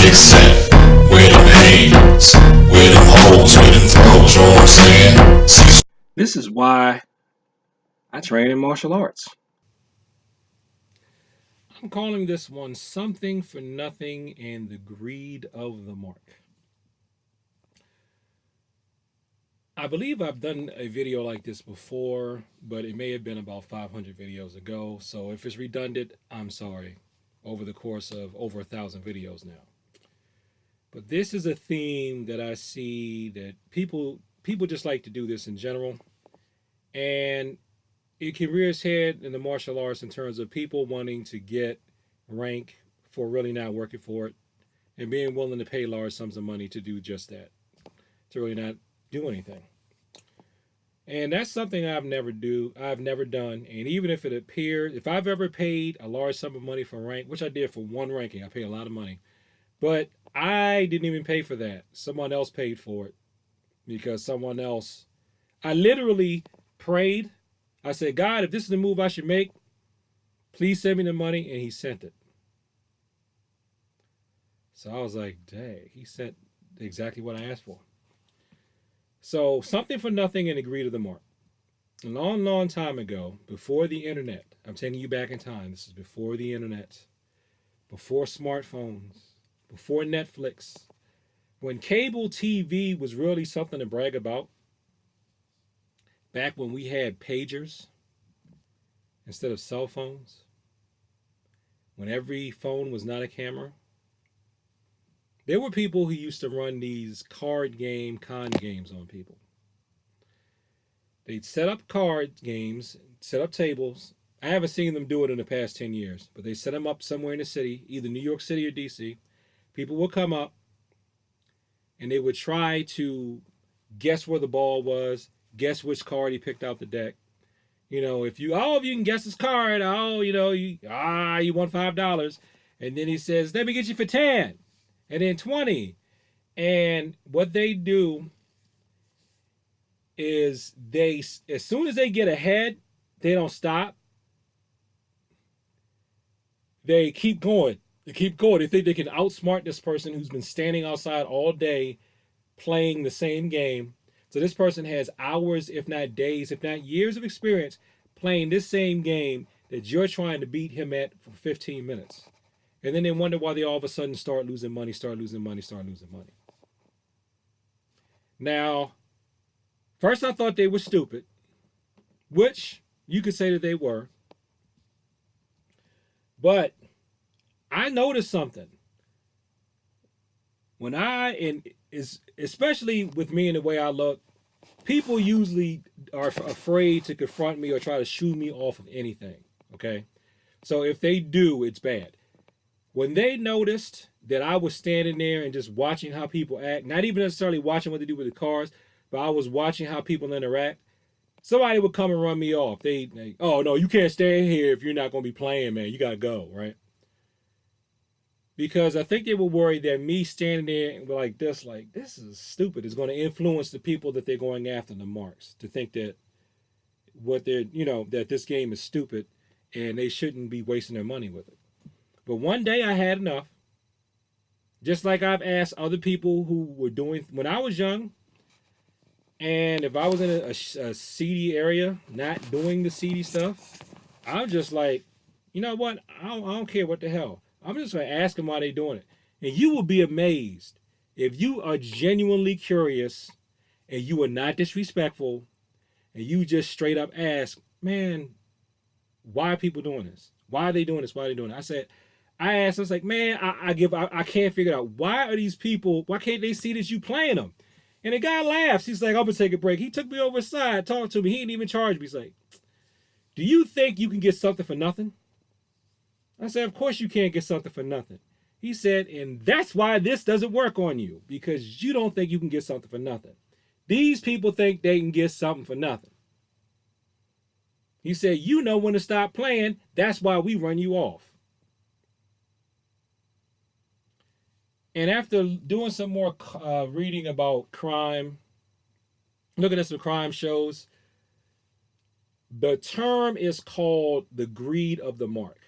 big set, with them hands, with them holes, with them throws, you know what I'm saying? This is why I train in martial arts. I'm calling this one Something for Nothing and the Greed of the Mark. I believe I've done a video like this before, but it may have been about 500 videos ago. So if it's redundant, I'm sorry. Over the course of over 1,000 videos now. But this is a theme that I see that people just like to do this in general, and it can rear its head in the martial arts in terms of people wanting to get rank for really not working for it and being willing to pay large sums of money to do just that, to really not do anything. And that's something I've never done. And even if it appeared, if I've ever paid a large sum of money for rank, which I did for one ranking, I paid a lot of money. But I didn't even pay for that. Someone else paid for it because someone else I literally prayed. I said, God, if this is the move I should make, please send me the money, and he sent it. So I was like, dang, he sent exactly what I asked for. So something for nothing and agree to the mark. A long, long time ago, before the internet, I'm taking you back in time. This is before the internet, before smartphones, before Netflix, when cable TV was really something to brag about, back when we had pagers instead of cell phones, when every phone was not a camera, there were people who used to run these con games on people. They'd set up card games, set up tables. I haven't seen them do it in the past 10 years, but they set them up somewhere in the city, either New York City or DC. People would come up and they would try to guess where the ball was, guess which card he picked out the deck. If you can guess his card, you won $5. And then he says, let me get you for 10 and then 20. And what they do is as soon as they get ahead, they don't stop. They keep going. They keep going. They think they can outsmart this person who's been standing outside all day playing the same game. So this person has hours, if not days, if not years of experience playing this same game that you're trying to beat him at for 15 minutes. And then they wonder why they all of a sudden start losing money. Now, first I thought they were stupid, which you could say that they were. But I noticed something. When especially with me and the way I look, people usually are afraid to confront me or try to shoo me off of anything. Okay? So if they do, it's bad. When they noticed that I was standing there and just watching how people act, not even necessarily watching what they do with the cars, but I was watching how people interact, somebody would come and run me off. Oh no, you can't stay here if you're not going to be playing, man. You got to go, right? Because I think they were worried that me standing there like this is stupid, is going to influence the people that they're going after, the marks, to think that that this game is stupid and they shouldn't be wasting their money with it. But one day I had enough. Just like I've asked other people who were doing when I was young, and if I was in a seedy area, not doing the seedy stuff, I'm just like, you know what? I don't care what the hell. I'm just going to ask them why they're doing it. And you will be amazed if you are genuinely curious and you are not disrespectful and you just straight up ask, man, why are people doing this? Why are they doing this? Why are they doing it? I was like, man, I can't figure out why are these people, why can't they see that you playing them? And the guy laughs. He's like, I'm gonna take a break. He took me over the side, talked to me. He didn't even charge me. He's like, do you think you can get something for nothing? I said, of course you can't get something for nothing. He said, and that's why this doesn't work on you, because you don't think you can get something for nothing. These people think they can get something for nothing. He said, you know when to stop playing. That's why we run you off. And after doing some more reading about crime, looking at some crime shows, the term is called the greed of the mark.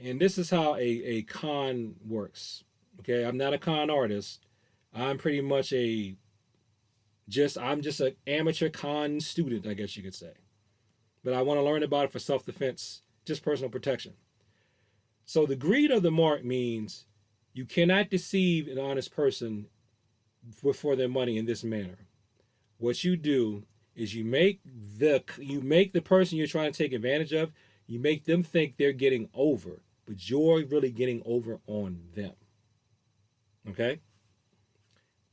And this is how a con works. Okay, I'm not a con artist. I'm pretty much I'm just an amateur con student, I guess you could say. But I want to learn about it for self defense, just personal protection. So the greed of the mark means you cannot deceive an honest person for their money in this manner. What you do is you make the person you're trying to take advantage of, you make them think they're getting over, but you're really getting over on them. Okay?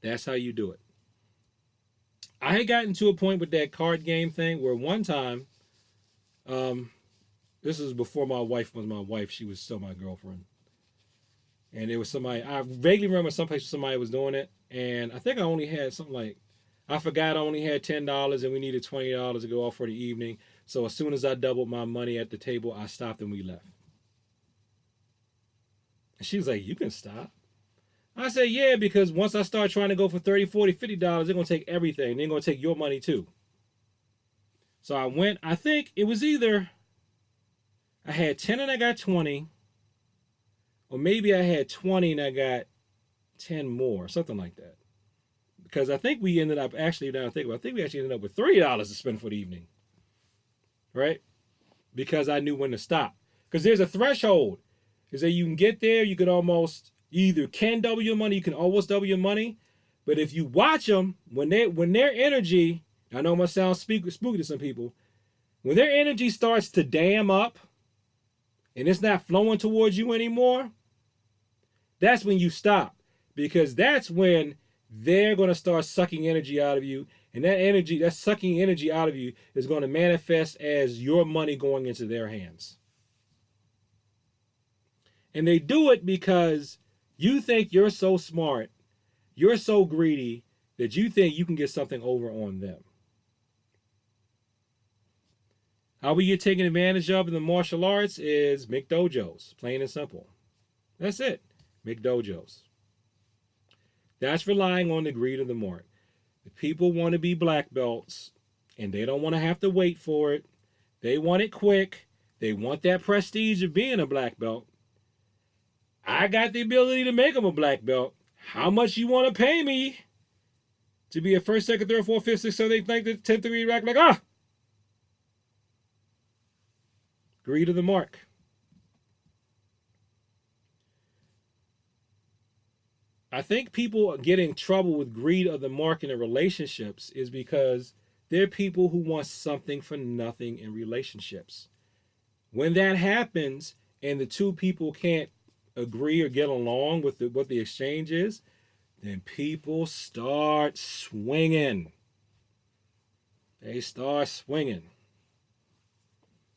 That's how you do it. I had gotten to a point with that card game thing where one time, um, this was before my wife was my wife, she was still my girlfriend. And there was somebody, I vaguely remember someplace somebody was doing it, and I think I only had something like, I forgot I only had $10 and we needed $20 to go off for the evening. So as soon as I doubled my money at the table, I stopped and we left. And she was like, "You can stop." I said, "Yeah, because once I start trying to go for $30, $40, $50, they're going to take everything. They're going to take your money too." So I went, I think it was either I had 10 and I got 20, or maybe I had 20 and I got 10 more, something like that. Because I think we ended up actually, now I think about it, I think we actually ended up with $30 to spend for the evening. Right? Because I knew when to stop. Because there's a threshold. Is that you can get there, you can almost, you either can double your money, you can almost double your money. But if you watch them, when their energy, I know it must sound spooky to some people, when their energy starts to dam up and it's not flowing towards you anymore, that's when you stop. Because that's when they're going to start sucking energy out of you. And that sucking energy out of you is going to manifest as your money going into their hands. And they do it because you think you're so smart, you're so greedy, that you think you can get something over on them. How we get taken advantage of in the martial arts is McDojos, plain and simple. That's it, McDojos. That's relying on the greed of the mark. The people want to be black belts, and they don't want to have to wait for it. They want it quick. They want that prestige of being a black belt. I got the ability to make them a black belt. How much you want to pay me to be a first, second, third, fourth, fifth, sixth, seventh, eighth, ninth, 10th degree rack? Like, greed of the mark. I think people get in trouble with greed of the mark in their relationships is because they're people who want something for nothing in relationships. When that happens and the two people can't agree or get along with what the exchange is, then people start swinging. They start swinging.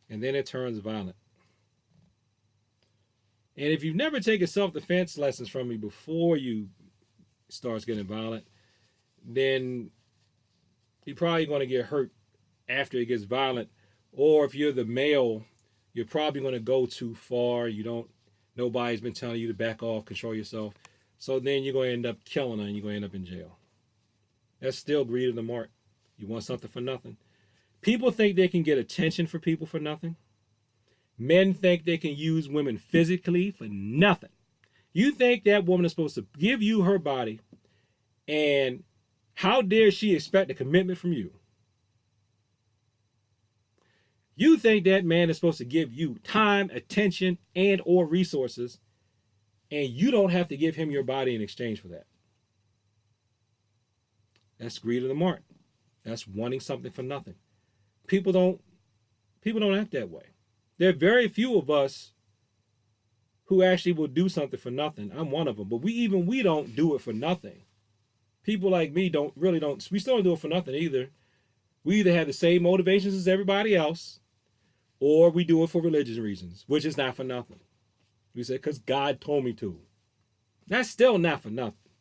And then it turns violent. And if you've never taken self-defense lessons from me before you starts getting violent, then you're probably going to get hurt after it gets violent. Or if you're the male, you're probably going to go too far. Nobody's been telling you to back off, control yourself. So then you're going to end up killing her and you're going to end up in jail. That's still greed of the mark. You want something for nothing. People think they can get attention for people for nothing. Men think they can use women physically for nothing. You think that woman is supposed to give you her body, and how dare she expect a commitment from you? You think that man is supposed to give you time, attention, and or resources, and you don't have to give him your body in exchange for that. That's greed of the mark. That's wanting something for nothing. People don't act that way. There are very few of us who actually will do something for nothing. I'm one of them, but we don't do it for nothing. People like me we still don't do it for nothing either. We either have the same motivations as everybody else, or we do it for religious reasons, which is not for nothing. We say, because God told me to. That's still not for nothing.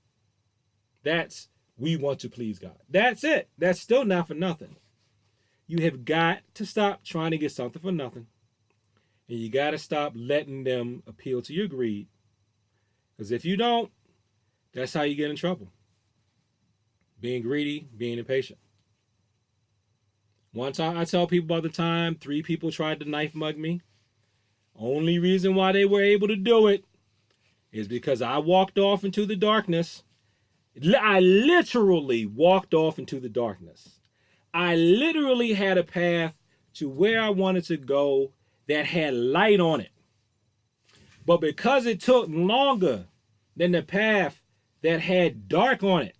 That's, we want to please God. That's it. That's still not for nothing. You have got to stop trying to get something for nothing. And you got to stop letting them appeal to your greed. Because if you don't, that's how you get in trouble. Being greedy, being impatient. One time, I tell people about the time 3 people tried to knife mug me. Only reason why they were able to do it is because I walked off into the darkness. I literally walked off into the darkness. I literally had a path to where I wanted to go that had light on it. But because it took longer than the path that had dark on it,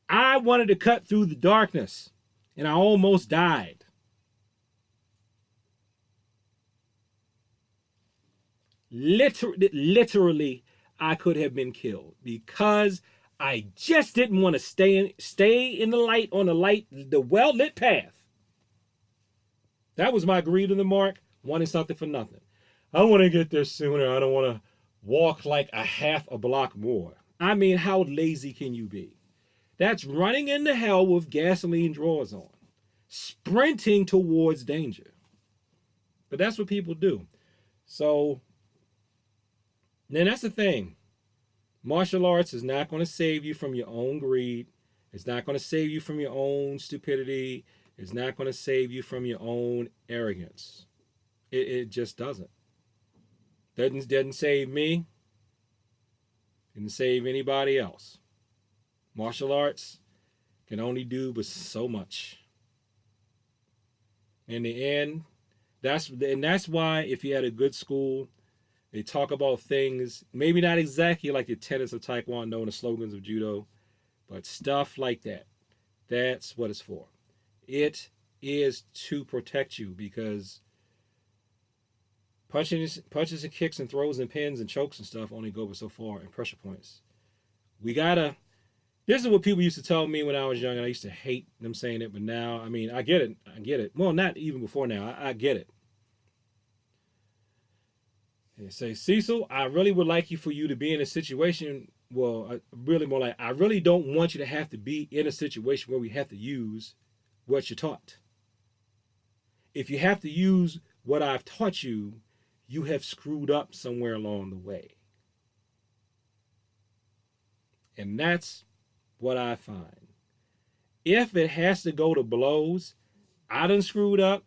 I wanted to cut through the darkness and I almost died. Literally, I could have been killed because I just didn't want to stay in the light on the well lit path. That was my greed of the mark, wanting something for nothing. I want to get there sooner. I don't want to walk like a half a block more. I mean, how lazy can you be? That's running into hell with gasoline drawers on, sprinting towards danger. But that's what people do. So, then that's the thing. Martial arts is not going to save you from your own greed. It's not going to save you from your own stupidity. It's not going to save you from your own arrogance. It just doesn't. Doesn't save me. Didn't save anybody else. Martial arts can only do but so much. In the end, that's why if you had a good school, they talk about things, maybe not exactly like the tenets of Taekwondo and the slogans of Judo, but stuff like that. That's what it's for. It is to protect you because punches and kicks and throws and pins and chokes and stuff only go but so far, and pressure points. This is what people used to tell me when I was young, and I used to hate them saying it, but now, I mean, I get it. Well, not even before now. I get it. They say, Cecil, I really would like for you to be in a situation, really more like, I really don't want you to have to be in a situation where we have to use what you're taught. If you have to use what I've taught you, you have screwed up somewhere along the way. And that's what I find. If it has to go to blows, I done screwed up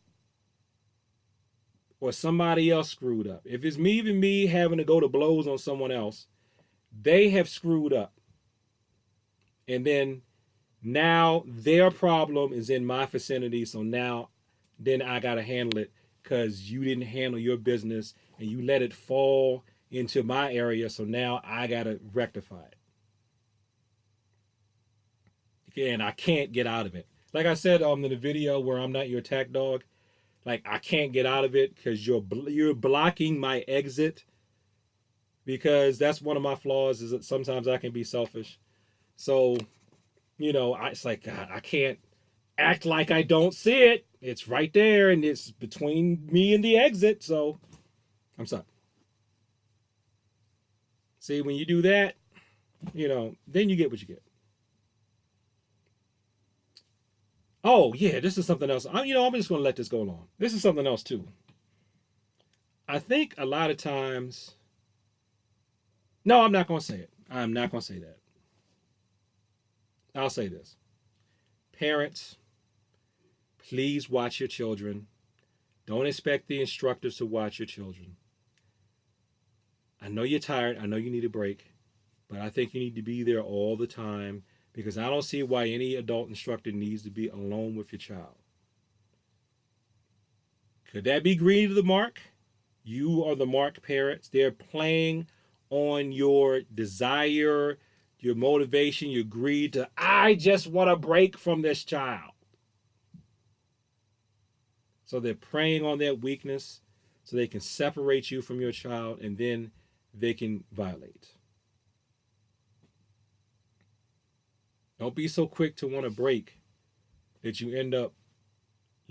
or somebody else screwed up. If it's even me having to go to blows on someone else, they have screwed up. And then now their problem is in my vicinity, so then I got to handle it because you didn't handle your business and you let it fall into my area, so now I got to rectify it. And I can't get out of it. Like I said in the video where I'm not your attack dog, like I can't get out of it because you're blocking my exit, because that's one of my flaws is that sometimes I can be selfish. So, it's like, God, I can't act like I don't see it. It's right there and it's between me and the exit. So I'm sorry. See, when you do that, then you get what you get. Oh, yeah, this is something else. I'm just going to let this go along. This is something else, too. I think a lot of times... No, I'm not going to say it. I'm not going to say that. I'll say this. Parents, please watch your children. Don't expect the instructors to watch your children. I know you're tired. I know you need a break. But I think you need to be there all the time, because I don't see why any adult instructor needs to be alone with your child. Could that be greedy to the mark? You are the mark parents. They're playing on your desire, your motivation, your greed to, I just want a break from this child. So they're preying on that weakness so they can separate you from your child, and then they can violate. Don't be so quick to want to break that you end up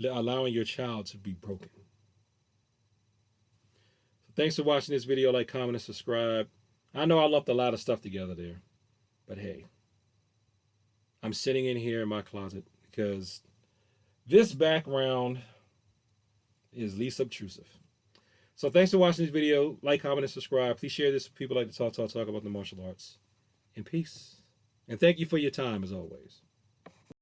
allowing your child to be broken. So thanks for watching this video. Like, comment, and subscribe. I know I left a lot of stuff together there, but hey, I'm sitting in here in my closet because this background is least obtrusive. So thanks for watching this video. Like, comment, and subscribe. Please share this with people like to talk about the martial arts. And peace. And thank you for your time, as always.